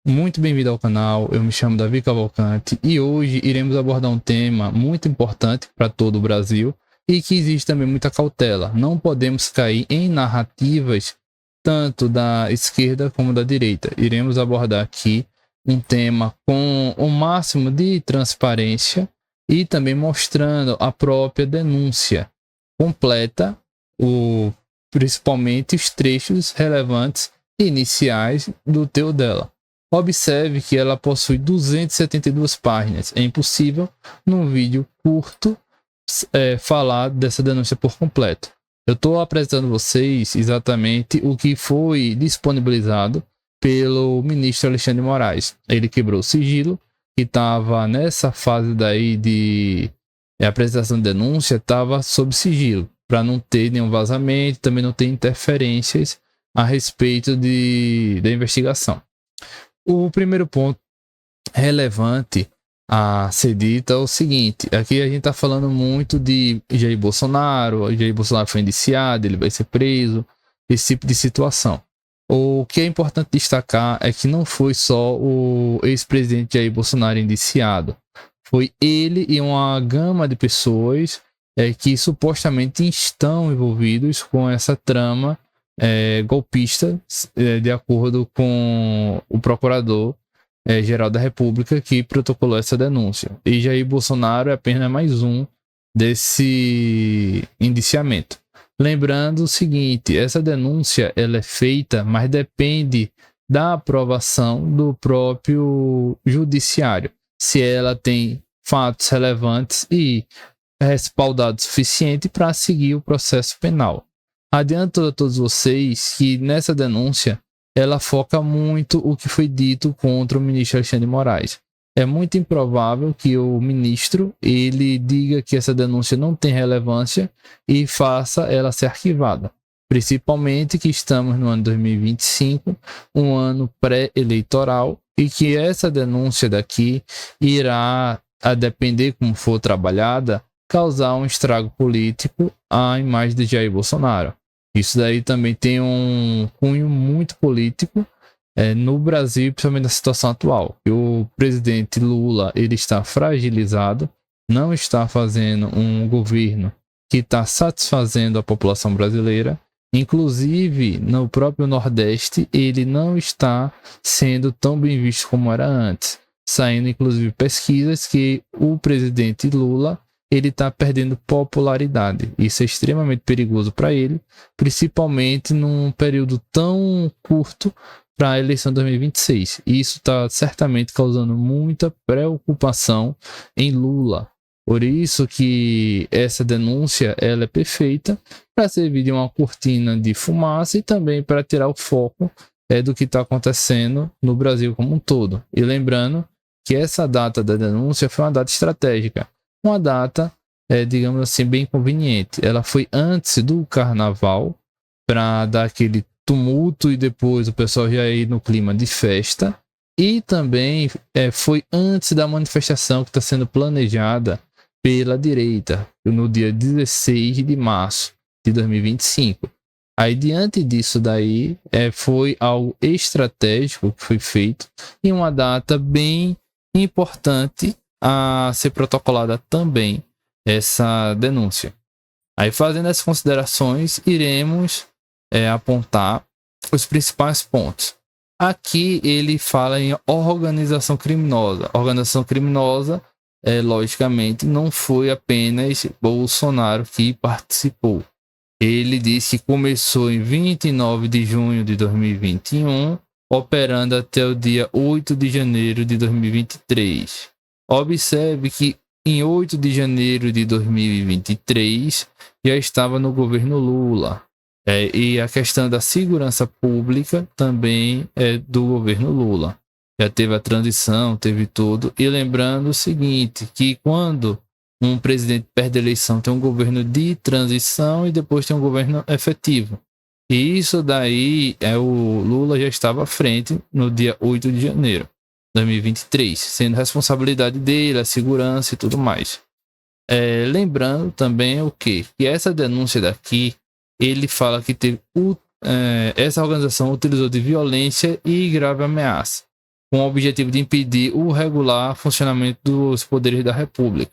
Muito bem-vindo ao canal, eu me chamo Davi Cavalcante e hoje iremos abordar um tema muito importante para todo o Brasil e que existe também muita cautela. Não podemos cair em narrativas tanto da esquerda como da direita. Iremos abordar aqui um tema com o máximo de transparência e também mostrando a própria denúncia completa, principalmente os trechos relevantes iniciais do teu dela. Observe que ela possui 272 páginas. É impossível, num vídeo curto, falar dessa denúncia por completo. Eu estou apresentando a vocês exatamente o que foi disponibilizado pelo ministro Alexandre de Moraes. Ele quebrou o sigilo, que estava nessa fase daí de apresentação de denúncia, estava sob sigilo, para não ter nenhum vazamento, também não ter interferências a respeito da investigação. O primeiro ponto relevante a ser dito é o seguinte: aqui a gente está falando muito de Jair Bolsonaro. O Jair Bolsonaro foi indiciado, ele vai ser preso, esse tipo de situação. O que é importante destacar é que não foi só o ex-presidente Jair Bolsonaro indiciado, foi ele e uma gama de pessoas que supostamente estão envolvidos com essa trama golpista, de acordo com o procurador-geral da República que protocolou essa denúncia. E Jair Bolsonaro é apenas mais um desse indiciamento. Lembrando o seguinte: essa denúncia ela é feita, mas depende da aprovação do próprio judiciário, se ela tem fatos relevantes e respaldado suficiente para seguir o processo penal. Adianto a todos vocês que nessa denúncia ela foca muito o que foi dito contra o ministro Alexandre de Moraes. É muito improvável que o ministro ele diga que essa denúncia não tem relevância e faça ela ser arquivada. Principalmente que estamos no ano 2025, um ano pré-eleitoral, e que essa denúncia daqui irá, a depender como for trabalhada, causar um estrago político à imagem de Jair Bolsonaro. Isso daí também tem um cunho muito político no Brasil, principalmente na situação atual. O presidente Lula ele está fragilizado, não está fazendo um governo que está satisfazendo a população brasileira. Inclusive, no próprio Nordeste, ele não está sendo tão bem visto como era antes. Saindo, inclusive, pesquisas que o presidente Lula ele está perdendo popularidade. Isso é extremamente perigoso para ele, principalmente num período tão curto para a eleição de 2026. E isso está certamente causando muita preocupação em Lula. Por isso que essa denúncia ela é perfeita para servir de uma cortina de fumaça e também para tirar o foco do que está acontecendo no Brasil como um todo. E lembrando que essa data da denúncia foi uma data estratégica. Uma data, digamos assim, bem conveniente. Ela foi antes do carnaval, para dar aquele tumulto e depois o pessoal já ir no clima de festa. E também foi antes da manifestação que está sendo planejada pela direita, no dia 16 de março de 2025. Aí, diante disso daí, foi algo estratégico que foi feito em uma data bem importante a ser protocolada também essa denúncia. Aí, fazendo essas considerações, iremos apontar os principais pontos. Aqui ele fala em organização criminosa. Organização criminosa, logicamente, não foi apenas Bolsonaro que participou. Ele disse que começou em 29 de junho de 2021, operando até o dia 8 de janeiro de 2023. Observe que em 8 de janeiro de 2023 já estava no governo Lula. E a questão da segurança pública também é do governo Lula. Já teve a transição, teve tudo. E lembrando o seguinte, que quando um presidente perde a eleição, tem um governo de transição e depois tem um governo efetivo. E isso daí, o Lula já estava à frente no dia 8 de janeiro de 2023, sendo responsabilidade dele, a segurança e tudo mais. Lembrando também o quê? Que essa denúncia daqui, ele fala que teve essa organização utilizou de violência e grave ameaça. com o objetivo de impedir o regular funcionamento dos poderes da República.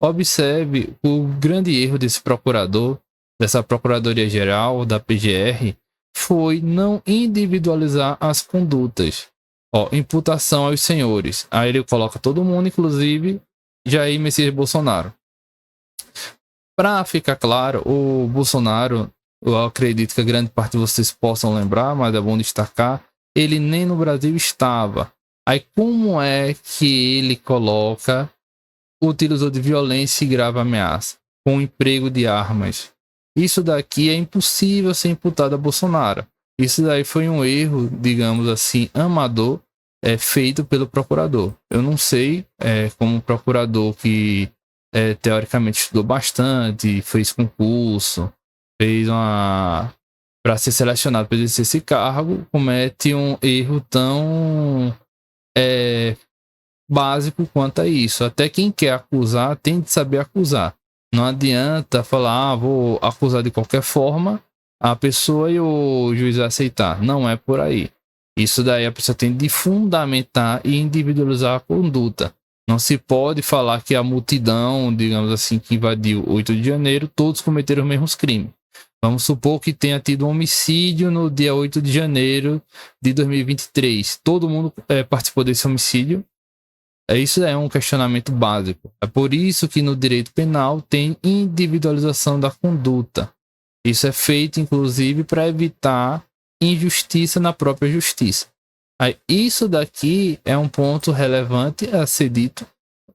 Observe o grande erro desse procurador, dessa Procuradoria-Geral da PGR, foi não individualizar as condutas. Imputação aos senhores. Aí ele coloca todo mundo, inclusive Jair Messias Bolsonaro. Para ficar claro, o Bolsonaro, eu acredito que a grande parte de vocês possam lembrar, mas é bom destacar, ele nem no Brasil estava. Aí como é que ele coloca utilizou de violência e grave ameaça com o emprego de armas? Isso daqui é impossível ser imputado a Bolsonaro. Isso daí foi um erro, digamos assim, amador, feito pelo procurador. Eu não sei, como um procurador que teoricamente estudou bastante, fez concurso, fez para ser selecionado para exercer esse cargo, comete um erro tão básico quanto a isso. Até quem quer acusar tem de saber acusar. Não adianta falar, vou acusar de qualquer forma a pessoa e o juiz vai aceitar. Não é por aí. Isso daí a pessoa tem de fundamentar e individualizar a conduta. Não se pode falar que a multidão, digamos assim, que invadiu 8 de janeiro, todos cometeram os mesmos crimes. Vamos supor que tenha tido um homicídio no dia 8 de janeiro de 2023. Todo mundo participou desse homicídio. Isso é um questionamento básico. É por isso que no direito penal tem individualização da conduta. Isso é feito, inclusive, para evitar injustiça na própria justiça. Isso daqui é um ponto relevante a ser dito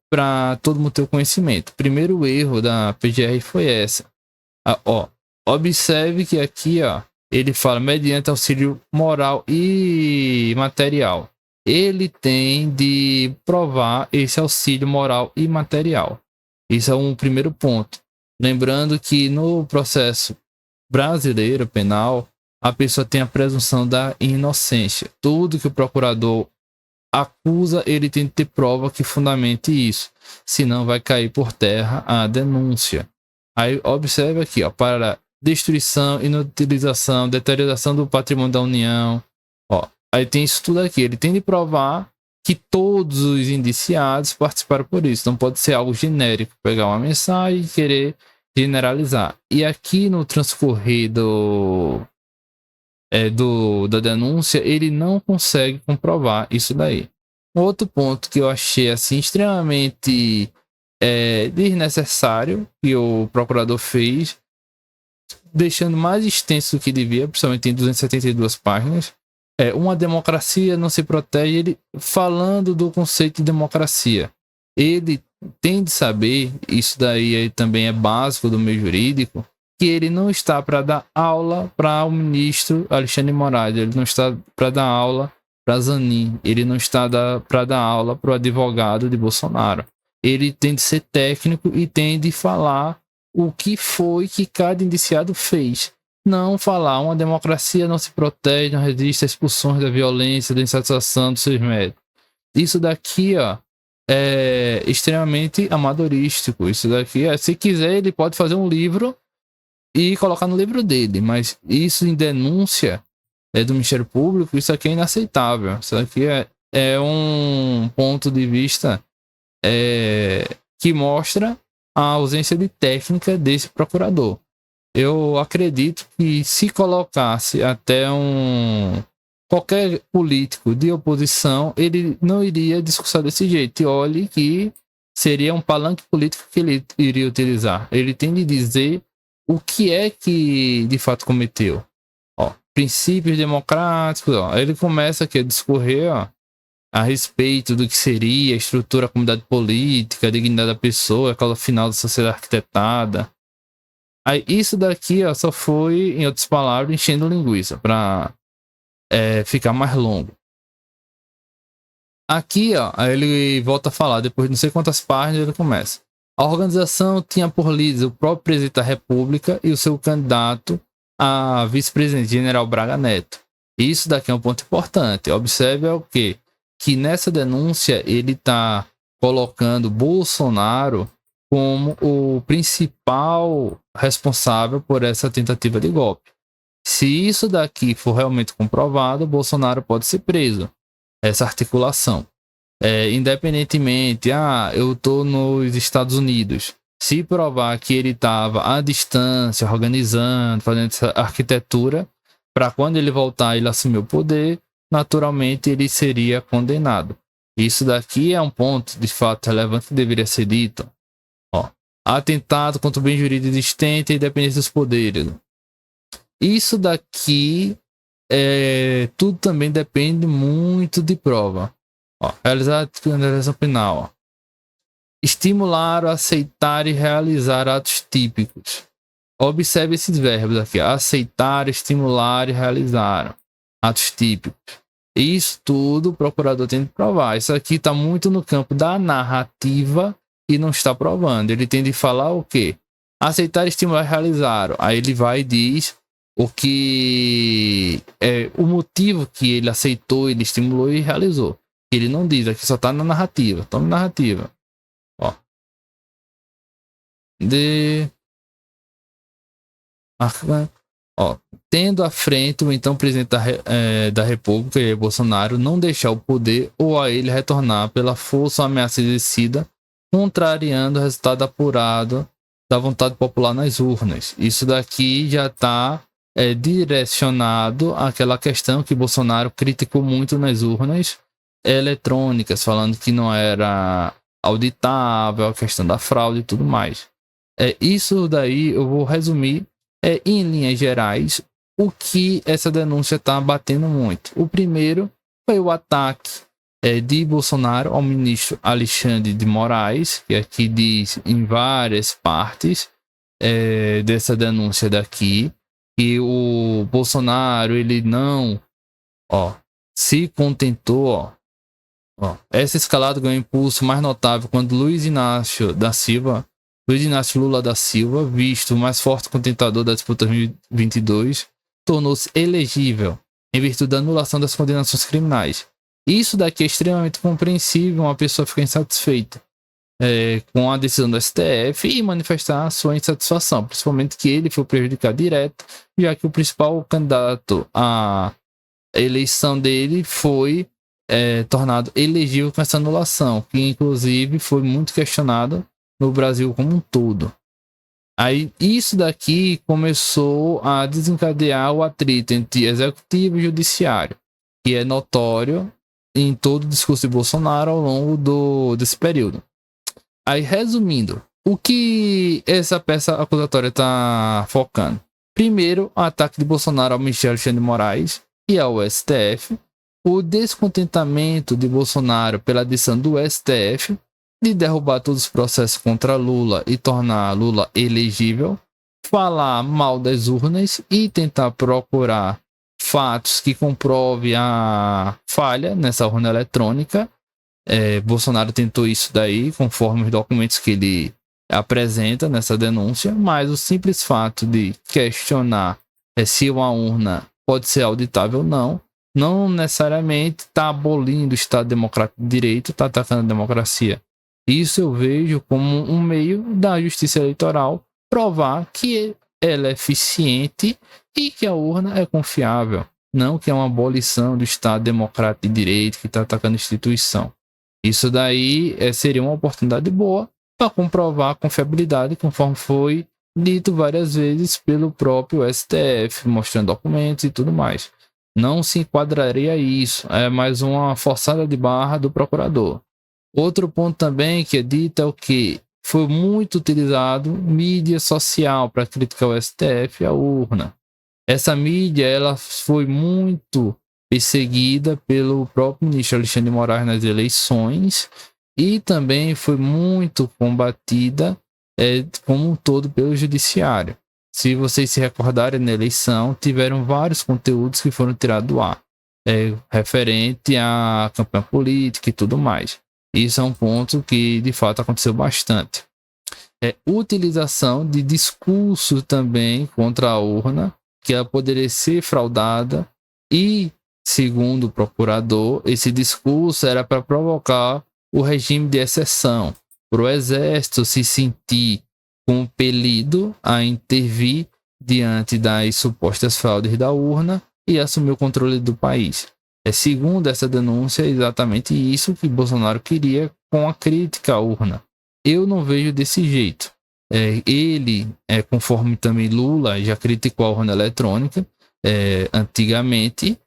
para todo mundo ter o conhecimento. O primeiro erro da PGR foi essa. Observe que aqui ele fala mediante auxílio moral e material. Ele tem de provar esse auxílio moral e material. Isso é um primeiro ponto. Lembrando que no processo brasileiro penal, a pessoa tem a presunção da inocência. Tudo que o procurador acusa, ele tem de ter prova que fundamente isso. Senão vai cair por terra a denúncia. Aí observe aqui, para destruição, inutilização, deterioração do patrimônio da União. Aí tem isso tudo aqui. Ele tem de provar que todos os indiciados participaram por isso. Não pode ser algo genérico, pegar uma mensagem e querer generalizar. E aqui no transcorrer da denúncia, ele não consegue comprovar isso daí. Outro ponto que eu achei assim extremamente desnecessário que o procurador fez, deixando mais extenso do que devia, principalmente em 272 páginas, uma democracia não se protege. Ele falando do conceito de democracia, ele tem de saber, isso daí também é básico do meio jurídico, que ele não está para dar aula para o ministro Alexandre Moraes, ele não está para dar aula para Zanin, ele não está para dar aula para o advogado de Bolsonaro. Ele tem de ser técnico e tem de falar o que foi que cada indiciado fez. Não falar, uma democracia não se protege, não resiste às expulsões da violência, da insatisfação dos seus médicos. Isso daqui, é extremamente amadorístico. Isso daqui, se quiser, ele pode fazer um livro e colocar no livro dele, mas isso em denúncia do Ministério Público, isso aqui é inaceitável. Isso aqui é um ponto de vista que mostra a ausência de técnica desse procurador. Eu acredito que se colocasse até qualquer político de oposição, ele não iria discursar desse jeito. E olhe que seria um palanque político que ele iria utilizar. Ele tem de dizer o que é que de fato cometeu. Princípios democráticos. Ele começa aqui a discorrer a respeito do que seria a estrutura da comunidade política, a dignidade da pessoa, a causa final da sociedade arquitetada. Aí isso daqui só foi, em outras palavras, enchendo linguiça para ficar mais longo. Aqui ele volta a falar, depois de não sei quantas páginas ele começa. A organização tinha por líderes o próprio presidente da República e o seu candidato a vice-presidente, General Braga Neto. Isso daqui é um ponto importante. Observe que nessa denúncia ele está colocando Bolsonaro como o principal responsável por essa tentativa de golpe. Se isso daqui for realmente comprovado, Bolsonaro pode ser preso. essa articulação. Independentemente, eu estou nos Estados Unidos, se provar que ele estava à distância, organizando, fazendo essa arquitetura, para quando ele voltar, ele assumir o poder, naturalmente ele seria condenado. Isso daqui é um ponto de fato relevante que deveria ser dito. Atentado contra o bem jurídico existente e independência dos poderes. Isso daqui, tudo também depende muito de prova. Realização penal. Estimular, aceitar e realizar atos típicos. Observe esses verbos aqui. Aceitar, estimular e realizar atos típicos. Isso tudo o procurador tem que provar. Isso aqui está muito no campo da narrativa e não está provando. Ele tem de falar o quê? Aceitar, estimular e realizar. Aí ele vai e diz o que é o motivo que ele aceitou, ele estimulou e realizou. Ele não diz, aqui só está na narrativa. Toma narrativa. Tendo à frente o então presidente da República, Bolsonaro, não deixar o poder ou a ele retornar pela força ou ameaça exercida, contrariando o resultado apurado da vontade popular nas urnas. Isso daqui já está direcionado àquela questão que Bolsonaro criticou muito nas urnas eletrônicas, falando que não era auditável, a questão da fraude e tudo mais. Isso daí eu vou resumir em linhas gerais o que essa denúncia está batendo muito. O primeiro foi o ataque de Bolsonaro ao ministro Alexandre de Moraes, que aqui diz em várias partes dessa denúncia daqui, que o Bolsonaro ele não se contentou. Essa escalada ganhou impulso mais notável quando Luiz Inácio Lula da Silva, visto o mais forte contentador da disputa 2022, tornou-se elegível em virtude da anulação das condenações criminais. Isso daqui é extremamente compreensível, uma pessoa ficar insatisfeita com a decisão do STF e manifestar a sua insatisfação, principalmente que ele foi prejudicado direto, já que o principal candidato à eleição dele foi tornado elegível com essa anulação, que inclusive foi muito questionado no Brasil como um todo. Aí isso daqui começou a desencadear o atrito entre executivo e judiciário, que é notório em todo o discurso de Bolsonaro ao longo desse período. Aí, resumindo, o que essa peça acusatória está focando? Primeiro, o ataque de Bolsonaro ao ministro Alexandre de Moraes e ao STF, o descontentamento de Bolsonaro pela decisão do STF de derrubar todos os processos contra Lula e tornar Lula elegível, falar mal das urnas e tentar procurar fatos que comprovem a falha nessa urna eletrônica. Bolsonaro tentou isso daí, conforme os documentos que ele apresenta nessa denúncia, mas o simples fato de questionar se uma urna pode ser auditável ou não necessariamente está abolindo o Estado Democrático de Direito, está atacando a democracia. Isso eu vejo como um meio da justiça eleitoral provar que ela é eficiente e que a urna é confiável, não que é uma abolição do Estado Democrático de Direito que está atacando a instituição. Isso daí seria uma oportunidade boa para comprovar a confiabilidade, conforme foi dito várias vezes pelo próprio STF, mostrando documentos e tudo mais. Não se enquadraria isso, é mais uma forçada de barra do procurador. Outro ponto também que é dito é o que foi muito utilizado mídia social para criticar o STF e a urna. Essa mídia ela foi muito perseguida pelo próprio ministro Alexandre de Moraes nas eleições e também foi muito combatida como um todo pelo judiciário. Se vocês se recordarem, na eleição tiveram vários conteúdos que foram tirados do ar, referente à campanha política e tudo mais. Isso é um ponto que de fato aconteceu bastante. Utilização de discurso também contra a urna, que ela poderia ser fraudada e, segundo o procurador, esse discurso era para provocar o regime de exceção, para o exército se sentir compelido a intervir diante das supostas fraudes da urna e assumir o controle do país. Segundo essa denúncia, é exatamente isso que Bolsonaro queria com a crítica à urna. Eu não vejo desse jeito. Ele, conforme também Lula já criticou a urna eletrônica antigamente,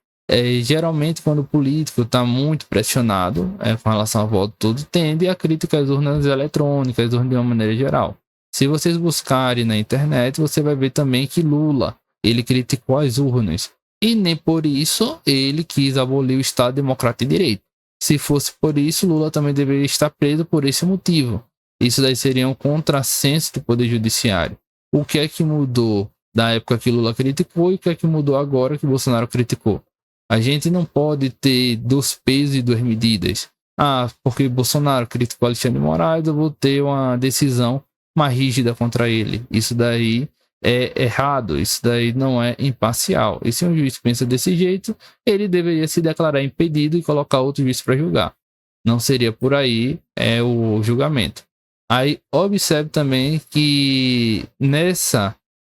geralmente quando o político está muito pressionado com relação ao voto todo, tende a criticar as urnas eletrônicas de uma maneira geral. Se vocês buscarem na internet, você vai ver também que Lula, ele criticou as urnas. E nem por isso ele quis abolir o Estado Democrático de Direito. Se fosse por isso, Lula também deveria estar preso por esse motivo. Isso daí seria um contrassenso do Poder Judiciário. O que é que mudou da época que Lula criticou e o que é que mudou agora que Bolsonaro criticou? A gente não pode ter dois pesos e duas medidas. Porque Bolsonaro criticou Alexandre de Moraes, eu vou ter uma decisão mais rígida contra ele. Isso daí é errado, isso daí não é imparcial. E se um juiz pensa desse jeito, ele deveria se declarar impedido e colocar outro juiz para julgar. Não seria por aí o julgamento. Aí observe também que nessa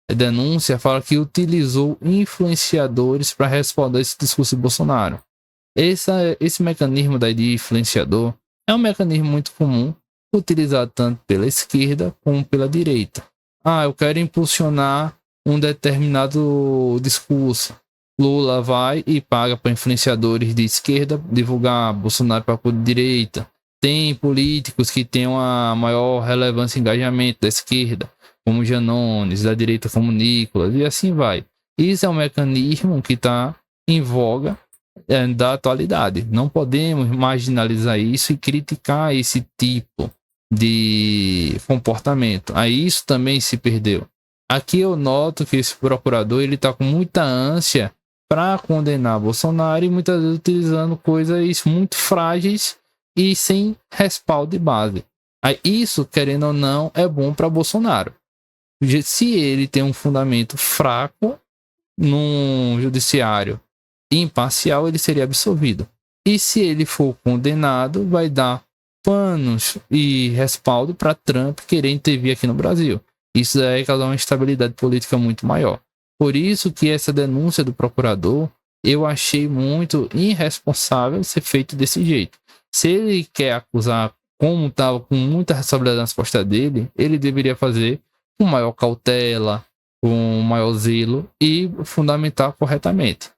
denúncia fala que utilizou influenciadores para responder esse discurso de Bolsonaro. Esse mecanismo daí de influenciador é um mecanismo muito comum, utilizado tanto pela esquerda como pela direita. Eu quero impulsionar um determinado discurso. Lula vai e paga para influenciadores de esquerda divulgar Bolsonaro para a direita. Tem políticos que têm uma maior relevância e engajamento da esquerda, como Janones, da direita como Nicolas, e assim vai. Isso é um mecanismo que está em voga da atualidade. Não podemos marginalizar isso e criticar esse tipo de comportamento. Aí isso também se perdeu. Aqui eu noto que esse procurador ele está com muita ânsia para condenar Bolsonaro e muitas vezes utilizando coisas muito frágeis e sem respaldo de base. Aí isso, querendo ou não, é bom para Bolsonaro. Se ele tem um fundamento fraco num judiciário imparcial, ele seria absolvido. E se ele for condenado, vai dar panos e respaldo para Trump querer intervir aqui no Brasil. Isso é causar uma instabilidade política muito maior. Por isso que essa denúncia do procurador eu achei muito irresponsável ser feito desse jeito. Se ele quer acusar como estava com muita responsabilidade nas costas dele, ele deveria fazer com maior cautela, com maior zelo e fundamentar corretamente.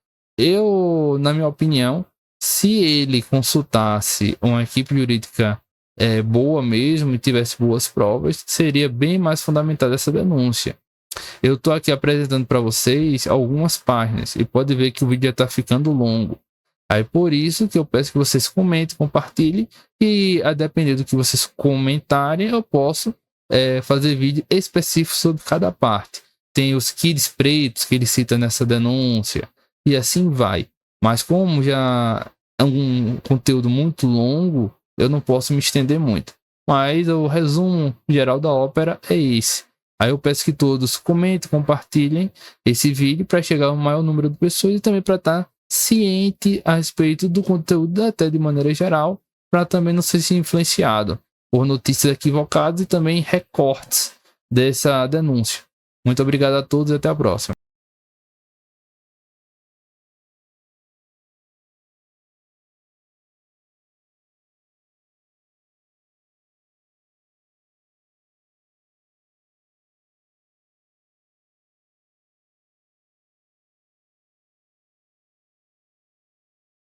Na minha opinião, se ele consultasse uma equipe jurídica boa mesmo e tivesse boas provas, seria bem mais fundamentada essa denúncia. Eu estou aqui apresentando para vocês algumas páginas e pode ver que o vídeo já está ficando longo. Aí por isso que eu peço que vocês comentem, compartilhem e a depender do que vocês comentarem, eu posso fazer vídeo específico sobre cada parte. Tem os kids pretos que ele cita nessa denúncia e assim vai. Mas como já é um conteúdo muito longo, eu não posso me estender muito. Mas o resumo geral da ópera é esse. Aí eu peço que todos comentem, compartilhem esse vídeo para chegar ao maior número de pessoas e também para estar ciente a respeito do conteúdo até de maneira geral, para também não ser influenciado por notícias equivocadas e também recortes dessa denúncia. Muito obrigado a todos e até a próxima.